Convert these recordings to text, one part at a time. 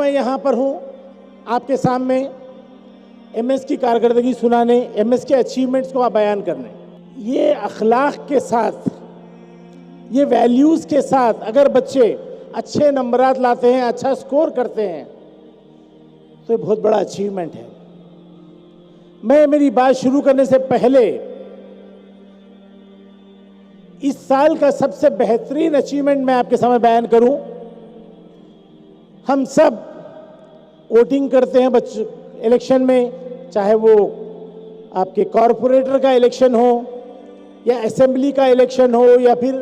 मैं यहाँ पर हूँ आपके सामने एमएस की कारकर्दगी सुनाने, एमएस के अचीवमेंट्स को बयान करने। ये अखलाक के साथ, ये वैल्यूज़ के साथ अगर बच्चे अच्छे नंबरात लाते हैं, अच्छा स्कोर करते हैं, तो ये बहुत बड़ा अचीवमेंट है। मैं मेरी बात शुरू करने से पहले इस साल का सबसे बेहतरीन अचीवमेंट मैं आपके सामने बयान करूं। हम सब वोटिंग करते हैं बच्चे इलेक्शन में, चाहे वो आपके कॉरपोरेटर का इलेक्शन हो या असेंबली का इलेक्शन हो या फिर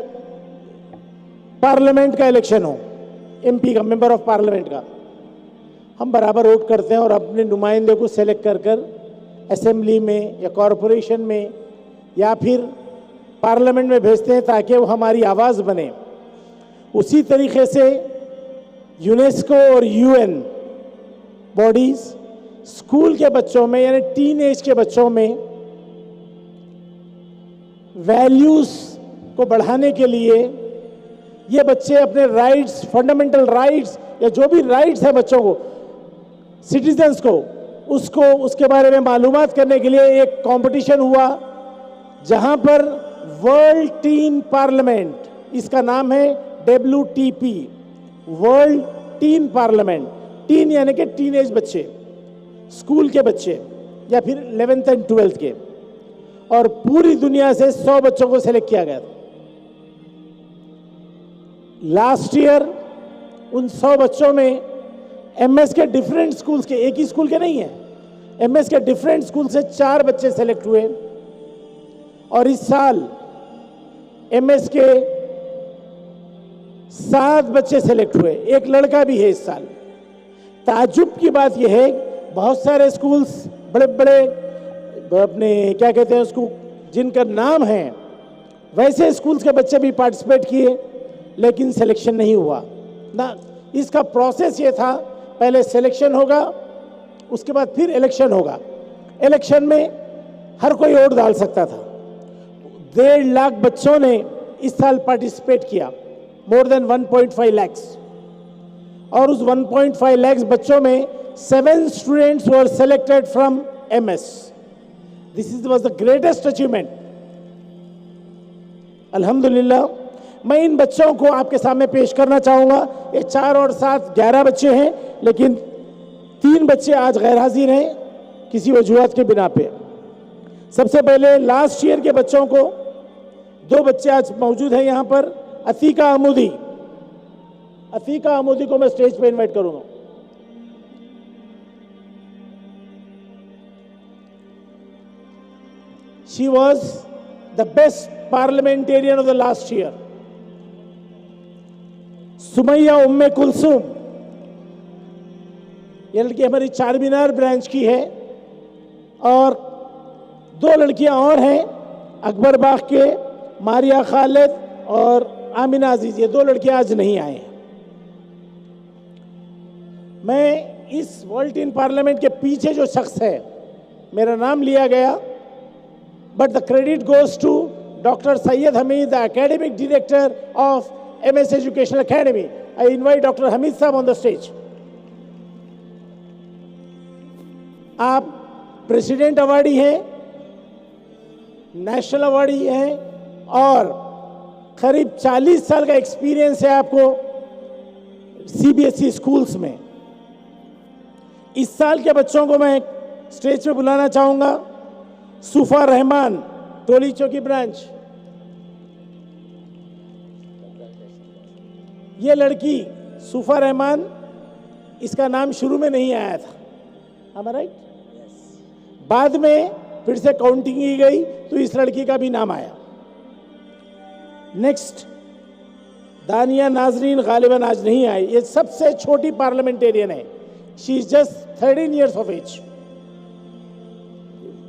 पार्लियामेंट का इलेक्शन हो, एमपी का, मेंबर ऑफ पार्लियामेंट का। हम बराबर वोट करते हैं और अपने नुमाइंदे को सेलेक्ट कर असेंबली में या कॉरपोरेशन में या फिर पार्लियामेंट में भेजते हैं ताकि वो हमारी आवाज़ बने। उसी तरीके से यूनेस्को और यूएन बॉडीज स्कूल के बच्चों में यानी टीन एज के बच्चों में वैल्यूज़ को बढ़ाने के लिए ये बच्चे अपने राइट्स, फंडामेंटल राइट्स या जो भी राइट्स है बच्चों को, सिटीजन्स को, उसके बारे में मालूमात करने के लिए एक कंपटीशन हुआ जहां पर वर्ल्ड टीन पार्लियामेंट, इसका नाम है WTP, world tin parliament. Tin यानी कि टीनेज बच्चे, स्कूल के बच्चे या फिर 11th एंड 12th के, और पूरी दुनिया से 100 बच्चों को सेलेक्ट किया गया था। लास्ट ईयर उन 100 बच्चों में एमएस के डिफरेंट स्कूल्स के, एक ही स्कूल के नहीं है, एमएस के डिफरेंट स्कूल से 4 बच्चे सेलेक्ट हुए। और इस साल एमएस के 7 बच्चे सेलेक्ट हुए, एक लड़का भी है इस साल। ताज्जुब की बात यह है, बहुत सारे स्कूल्स बड़े बड़े अपने क्या कहते हैं उसको, जिनका नाम है, वैसे स्कूल्स के बच्चे भी पार्टिसिपेट किए, लेकिन सिलेक्शन नहीं हुआ ना। इसका प्रोसेस ये था, पहले सिलेक्शन होगा, उसके बाद फिर इलेक्शन होगा। इलेक्शन में हर कोई वोट डाल सकता था। 1.5 लाख बच्चों ने इस साल पार्टिसिपेट किया, मोर देन 1.5 lakhs। और उस 1.5 lakhs बच्चों में 7 students were selected from MS. This was the greatest achievement. अल्हम्दुलिल्लाह। मैं इन बच्चों को आपके सामने पेश करना चाहूँगा। ये 4 और 7 11 बच्चे हैं, लेकिन 3 बच्चे आज गैर हाजिर हैं किसी वजूहत के बिना पे। सबसे पहले लास्ट ईयर के बच्चों को, 2 बच्चे आज मौजूद हैं यहाँ पर। अतीका अमूदी, अतीका अमूदी को मैं स्टेज पे इनवाइट करूँगा। She was the best parliamentarian of the last year. Sumaiya Umme Kulsum, ये लड़की हमारी चारमीनार ब्रांच की है। और 2 लड़कियां और हैं, अकबर बाग के मारिया खालिद और आमिना अजीज। ये 2 लड़कियां आज नहीं आए हैं। मैं इस वर्ल्ड टीन पार्लियामेंट के पीछे जो शख्स है, मेरा नाम लिया गया, but the credit goes to doctor Syed Hameed, the academic director of MS Educational Academy. I invite Dr. Hamid साहब on the stage. आप प्रेसिडेंट अवार्डी हैं, नेशनल अवार्डी हैं और करीब 40 साल का एक्सपीरियंस है आपको CBSE स्कूल्स में। इस साल के बच्चों को मैं स्टेज पे बुलाना चाहूँगा। सुफा रहमान, टोली चौकी ब्रांच। ये लड़की सुफा रहमान, इसका नाम शुरू में नहीं आया था, am I right? बाद में फिर से काउंटिंग की गई तो इस लड़की का भी नाम आया। नेक्स्ट दानिया नाजरीन, गालिबन आज नहीं आई। ये सबसे छोटी पार्लियामेंटेरियन है। She is just 13 years of age।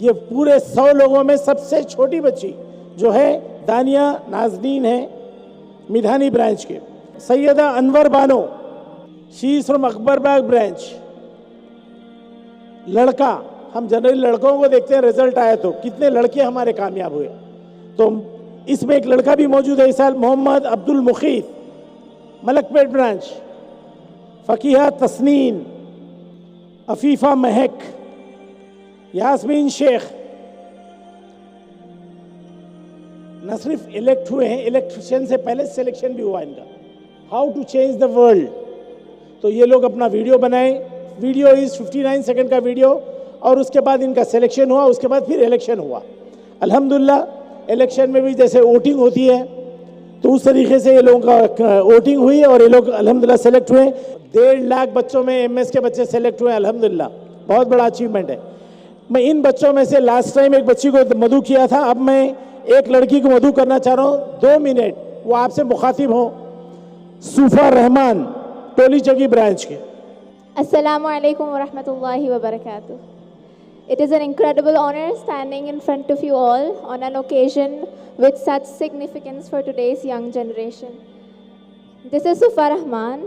ये पूरे 100 लोगों में सबसे छोटी बच्ची जो है दानिया नाजरीन है, मिधानी ब्रांच के। Syeda Anwar Bano, she is from Akbarbagh branch. लड़का, हम जनरली लड़कों को देखते हैं रिजल्ट आया तो, कितने लड़के हमारे कामयाब हुए, तो इसमें एक लड़का भी मौजूद है इस साल, मोहम्मद अब्दुल मुखीद, मलकपेट ब्रांच। फ़कीहा तस्नीन, अफीफ़ा महक, यास्मीन शेख न सिर्फ इलेक्ट हुए हैं, इलेक्शन से पहले सिलेक्शन भी हुआ इनका, how to change the world. तो ये लोग अपना वीडियो बनाए, वीडियो इज़ 59 सेकंड का वीडियो, और उसके बाद इनका सिलेक्शन हुआ, उसके बाद फिर इलेक्शन हुआ। अल्हम्दुलिल्लाह इलेक्शन में भी जैसे वोटिंग होती है तो उस तरीके से ये लोगों का वोटिंग हुई और ये लोग अल्हम्दुलिल्लाह सेलेक्ट हुए। 1.5 लाख बच्चों में एमएस के बच्चे सेलेक्ट हुए, अल्हम्दुलिल्लाह बहुत बड़ा अचीवमेंट है। मैं इन बच्चों में से लास्ट टाइम एक बच्ची को मधु किया था, अब मैं एक लड़की को मधु करना चाह रहा हूँ। 2 मिनट वो आपसे मुखातिब हो। सूफा रहमान, टोली चौकी ब्रांच के। Assalamu alaikum wa rahmatullahi wa barakatuh. It is an incredible honor standing in front of you all on an occasion with such significance for today's young generation. This is Sufa Rahman,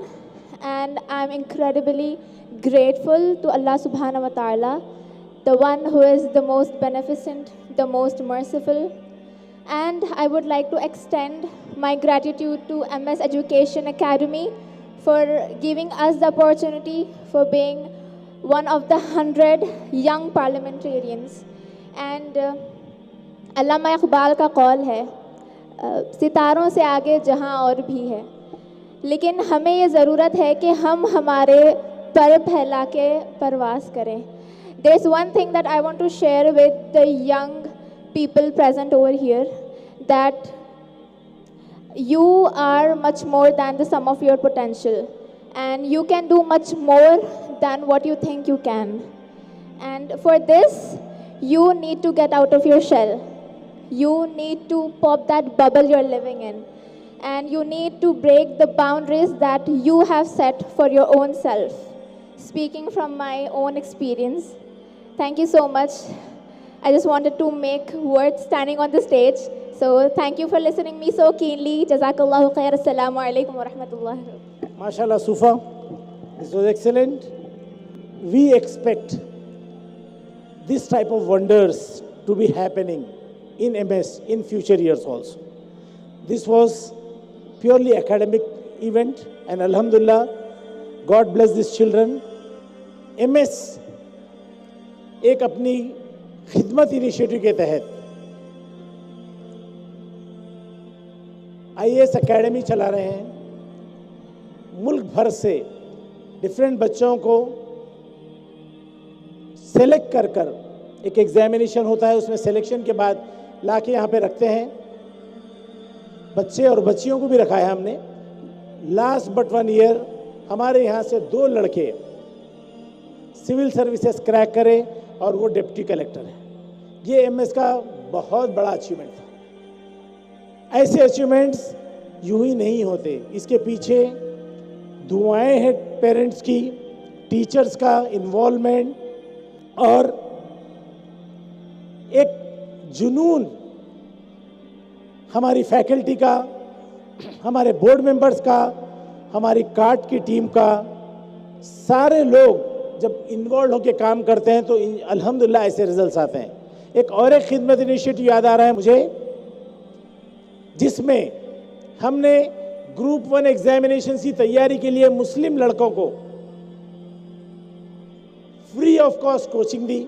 and I'm incredibly grateful to Allah subhanahu wa ta'ala, the one who is the most beneficent, the most merciful. And I would like to extend my gratitude to MS Education Academy for giving us the opportunity for being one of the 100 young parliamentarians. And अल्लामा इक़बाल का कौल है, सितारों से आगे जहां और भी है, लेकिन हमें ये ज़रूरत है कि हम हमारे पर फैला के परवास करें. There is one thing that I want to share with the young people present over here, that you are much more than the sum of your potential, and you can do much more than what you think you can. And for this, you need to get out of your shell. You need to pop that bubble you're living in, and you need to break the boundaries that you have set for your own self. Speaking from my own experience, thank you so much. I just wanted to make words standing on the stage. So thank you for listening me so keenly. Jazakallahu khair. Assalamu alaikum wa rahmatullahi. MashaAllah, Sufa, this was excellent. We expect this type of wonders to be happening in MS in future years also. This was purely academic event, and Alhamdulillah, God bless these children. MS एक अपनी खिदमत initiative के तहत IAS academy चला रहे हैं। मुल्क भर से डिफरेंट बच्चों को सेलेक्ट कर कर एक एग्जामिनेशन होता है, उसमें सिलेक्शन के बाद लाके यहाँ पे रखते हैं। बच्चे और बच्चियों को भी रखा है हमने। लास्ट बट 1 ईयर हमारे यहाँ से 2 लड़के सिविल सर्विसेज क्रैक करे और वो डिप्टी कलेक्टर है। ये MS का बहुत बड़ा अचीवमेंट था। ऐसे अचीवमेंट्स यूं ही नहीं होते, इसके पीछे दुआएं हैं पेरेंट्स की, टीचर्स का इन्वॉल्वमेंट और एक जुनून हमारी फैकल्टी का, हमारे बोर्ड मेंबर्स का, हमारी कार्ड की टीम का। सारे लोग जब इन्वॉल्व होकर काम करते हैं तो अल्हम्दुलिल्लाह ऐसे रिजल्ट्स आते हैं। एक और एक खिदमत इनिशिएटिव याद आ रहा है मुझे, जिसमें हमने ग्रुप 1 एग्जामिनेशन की तैयारी के लिए मुस्लिम लड़कों को फ्री ऑफ कॉस्ट कोचिंग दी।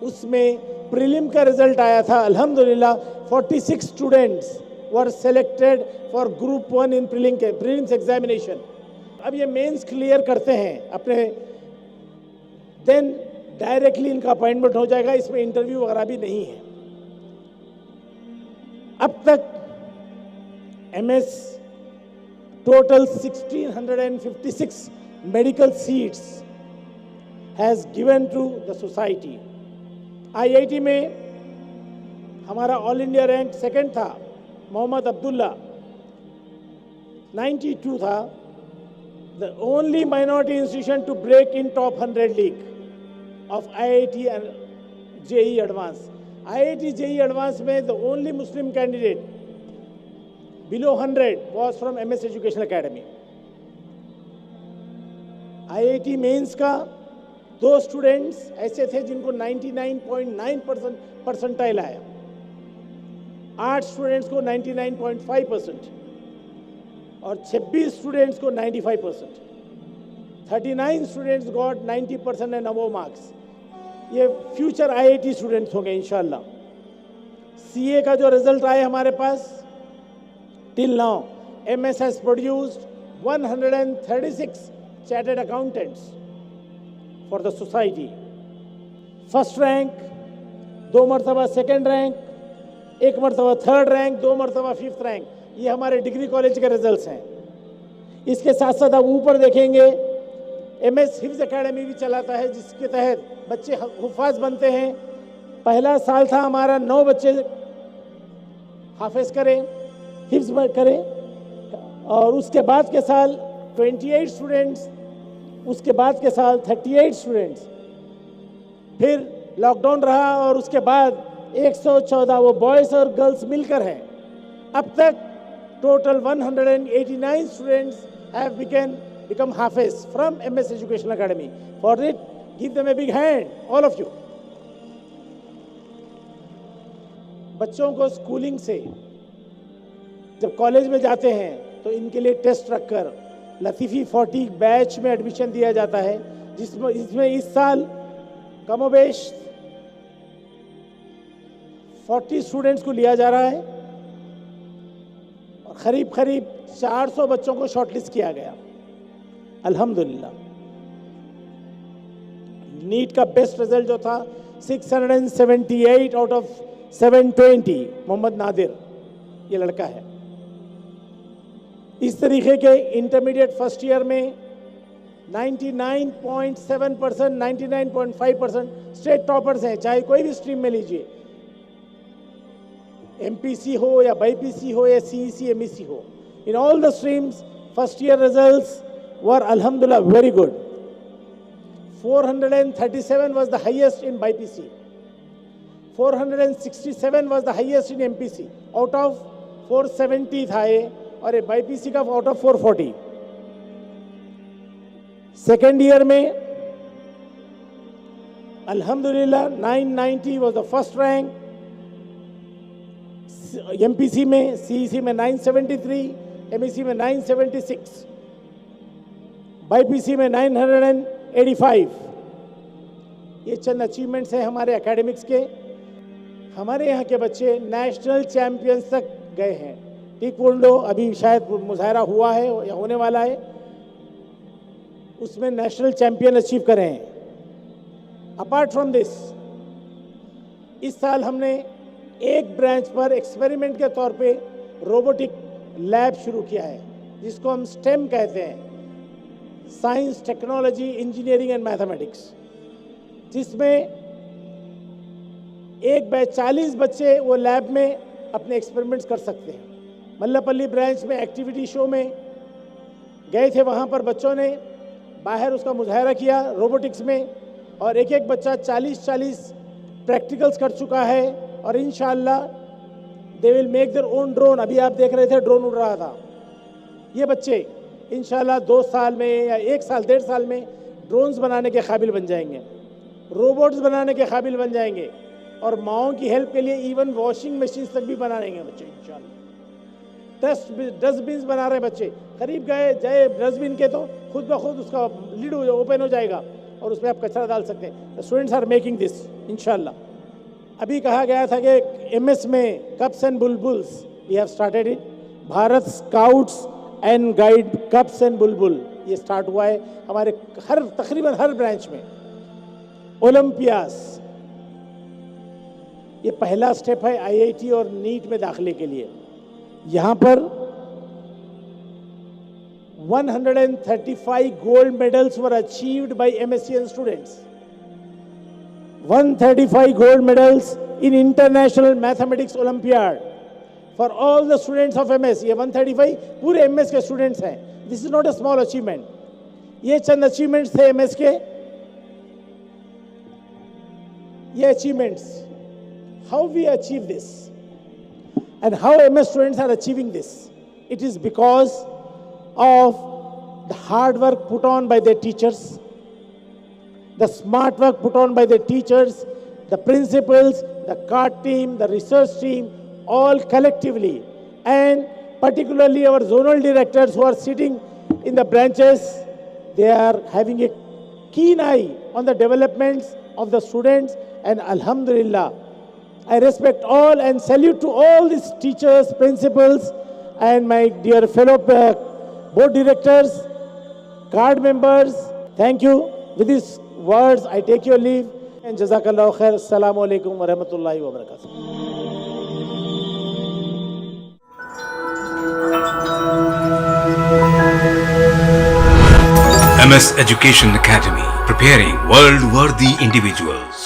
उसमें प्रीलिम का रिजल्ट आया था, अल्हम्दुलिल्लाह 46 students were selected for group 1 in prelims examination. अब ये मेंस क्लियर करते हैं अपने, देन डायरेक्टली इनका अपॉइंटमेंट हो जाएगा, इसमें इंटरव्यू वगैरह भी नहीं है। अब तक MS total 1656 medical seats has given to the society. IIT में हमारा ऑल इंडिया रैंक 2nd था, मोहम्मद अब्दुल्ला 92 था। The only minority institution to break in top 100 league of IIT and JEE Advanced. IIT JEE Advanced में the only Muslim candidate below 100 was from MS Educational Academy. IIT mains का 2 students ऐसे थे जिनको 99.9% percentile आया, 8 students को 99.5% और 26 students को 95%। 39 students got 90% and above marks. ये फ्यूचर IIT स्टूडेंट्स होंगे इंशाल्लाह। CA का जो रिजल्ट आए हमारे पास, till now MS has produced 136 chartered accountants for the society. First rank, 2 मरतबा सेकेंड रैंक, 1 मरतबा थर्ड रैंक, 2 मरतबा फिफ्थ रैंक। ये हमारे डिग्री कॉलेज के रिजल्ट्स हैं। इसके साथ साथ आप ऊपर देखेंगे MS हिफ्ज एकेडमी भी चलाता है, जिसके तहत बच्चे हुफाज बनते हैं। पहला साल था हमारा 9 बच्चे हाफिज करें, हिफ्ज करें, और उसके बाद के साल 28 स्टूडेंट्स, उसके बाद के साल 38 स्टूडेंट्स, फिर लॉकडाउन रहा और उसके बाद 114 वो बॉयज़ और गर्ल्स मिलकर हैं। अब तक total 189 students have become Hafiz from MS education academy. For it give them a big hand, all of you. बच्चों को स्कूलिंग से जब कॉलेज में जाते हैं तो इनके लिए टेस्ट रखकर लतीफ़ी 40 बैच में एडमिशन दिया जाता है, जिसमें इस साल कमोबेश 40 स्टूडेंट्स को लिया जा रहा है और करीब 400 बच्चों को शॉर्टलिस्ट किया गया। अल्हम्दुलिल्लाह। नीट का बेस्ट रिजल्ट जो था 678 आउट ऑफ 720, मोहम्मद नादिर ये लड़का है। इस तरीके के इंटरमीडिएट फर्स्ट ईयर में 99.7%, 99.5% स्टेट टॉपर्स हैं, चाहे कोई भी स्ट्रीम में लीजिए, MPC हो या BPC हो या CEC MEC हो। In all the streams first year results were alhamdulillah very good. 437 was the highest in BPC. 467 was the highest in MPC. Out of 470 था ये, और ये BPC का आउट ऑफ 440। सेकेंड ईयर में अल्हम्दुलिल्लाह 990 was the first rank, MPC में, CEC में 973, MEC में 976, BPC में 985। ये चंद अचीवमेंट्स हैं हमारे एकेडमिक्स के। हमारे यहाँ के बच्चे नेशनल चैंपियंस तक गए हैं। टेक्वांडो अभी शायद मुजाहरा हुआ है या होने वाला है, उसमें नेशनल चैंपियन अचीव करे हैं। अपार्ट फ्रॉम दिस, इस साल हमने एक ब्रांच पर एक्सपेरिमेंट के तौर पे रोबोटिक लैब शुरू किया है, जिसको हम स्टेम कहते हैं, science, technology, engineering and mathematics, जिसमें एक बैच 40 बच्चे वो लैब में अपने एक्सपेरिमेंट्स कर सकते हैं। मल्लापल्ली ब्रांच में एक्टिविटी शो में गए थे, वहाँ पर बच्चों ने बाहर उसका मुजाहरा किया रोबोटिक्स में, और एक एक बच्चा 40 प्रैक्टिकल्स कर चुका है, और इंशाअल्लाह they will make their own drone. अभी आप देख रहे थे ड्रोन उड़ रहा था। ये बच्चे इंशाअल्लाह 2 साल में या 1 साल 1.5 साल में ड्रोन्स बनाने के काबिल बन जाएंगे, रोबोट्स बनाने के काबिल बन जाएंगे, और माओं की हेल्प के लिए इवन वॉशिंग मशीन तक भी बना लेंगे बच्चे इंशाअल्लाह। डस्टबिन बना रहे बच्चे, करीब जाए डस्टबिन के तो खुद ब खुद उसका लिड ओपन हो जाएगा और उसमें आप कचरा डाल सकते हैं। स्टूडेंट्स आर मेकिंग दिस इंशाअल्लाह। अभी कहा गया था कि MS में cubs and Bulbuls, we have started it. Bharat scouts and guide cubs and Bulbul ये स्टार्ट हुआ है हमारे तकरीबन हर ब्रांच में। ओलंपियास ये पहला स्टेप है IIT और नीट में दाखिले के लिए। यहाँ पर 135 gold medals were achieved by MSc students. 135 gold medals in International Mathematics Olympiad for all the students of MS. ये 135 पूरे MS के students हैं. This is not a small achievement. ये चंद achievements थे MS के. ये achievements. How we achieve this? And how MS students are achieving this? It is because of the hard work put on by their teachers, the smart work put on by the teachers, the principals, the CART team, the research team, all collectively, and particularly our zonal directors who are sitting in the branches, they are having a keen eye on the developments of the students, and Alhamdulillah, I respect all and salute to all these teachers, principals, and my dear fellow board directors, card members. Thank you. With these words, I take your leave. And Jazakallah khair. Assalamu alaikum wa rahmatullahi wa barakatuh. MS Education Academy, preparing world-worthy individuals.